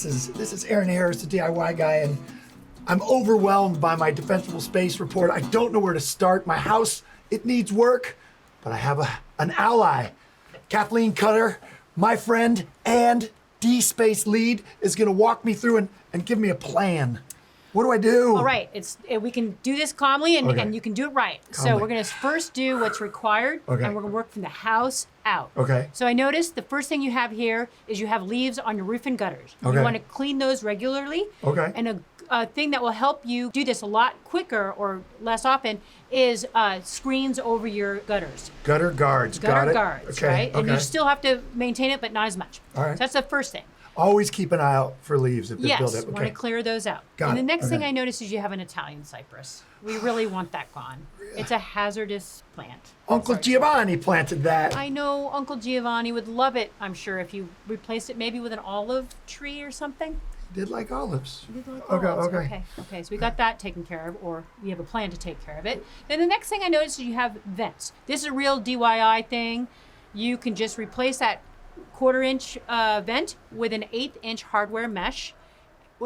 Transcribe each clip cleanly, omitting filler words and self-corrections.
This is Arann Harris, the DIY guy, and I'm overwhelmed by my Defensible Space report. I don't know where to start. My house, it needs work, but I have an ally. Kathleen Cutter, my friend and D-Space lead, is gonna walk me through and give me a plan. What do I do? All right, we can do this calmly and, Okay. and you can do it right. Calmly. So we're gonna first do what's required Okay. and we're gonna work from the house out. Okay. So I noticed the first thing you have here is you have leaves on your roof and gutters. Okay. You wanna clean those regularly. Okay. And a thing that will help you do this a lot quicker or less often is screens over your gutters. Gutter guards, got Gutter it? guards, Okay, right? And you okay. still have to maintain it, but not as much. All right. So that's the first thing. Always keep an eye out for leaves if they build Yes, up. want to clear those out. Got and the it, next thing okay. I noticed is you have an Italian cypress. We really want that gone. It's a hazardous plant. Uncle Giovanni planted that. I know Uncle Giovanni would love it, I'm sure, if you replaced it maybe with an olive tree or something. Did like olives. You did like Okay, olives. okay. Okay, so we got that taken care of, or we have a plan to take care of it. Then the next thing I noticed is you have vents. This is a real DIY thing. You can just replace that 1/4 inch vent with an 1/8 inch hardware mesh.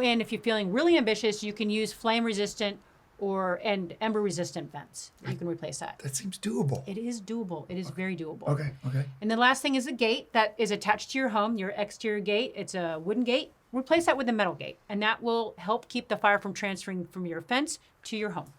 And if you're feeling really ambitious, you can use flame resistant and ember resistant vents. You can replace that. That seems doable. It is doable. It is very doable. Okay, okay. And the last thing is a gate that is attached to your home, your exterior gate. It's a wooden gate. Replace that with a metal gate, and that will help keep the fire from transferring from your fence to your home.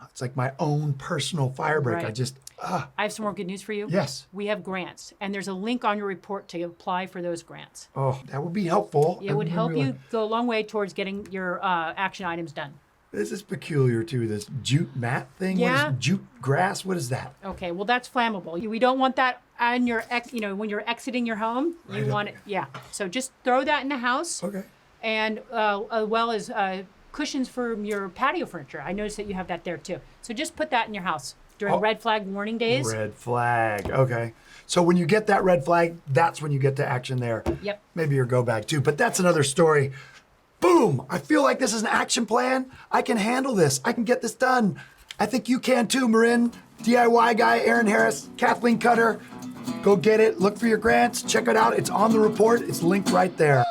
It's like my own personal fire break. Right. I have some more good news for you. Yes. We have grants, and there's a link on your report to apply for those grants. Oh, that would be helpful. It would help really- you go a long way towards getting your action items done. This is peculiar too, this jute mat thing. Yeah. What is jute grass? What is that? Okay, well that's flammable. We don't want that on your, when you're exiting your home. Right You up want it, there. yeah. So just throw that in the house. Okay. And as well as cushions for your patio furniture. I noticed that you have that there too. So just put that in your house during Oh. red flag warning days. Red flag. Okay. So when you get that red flag, that's when you get to action there. Yep. Maybe your go bag too, but that's another story. Boom! I feel like this is an action plan. I can handle this. I can get this done. I think you can too, Marin. DIY guy, Arann Harris, Kathleen Cutter. Go get it. Look for your grants. Check it out. It's on the report. It's linked right there.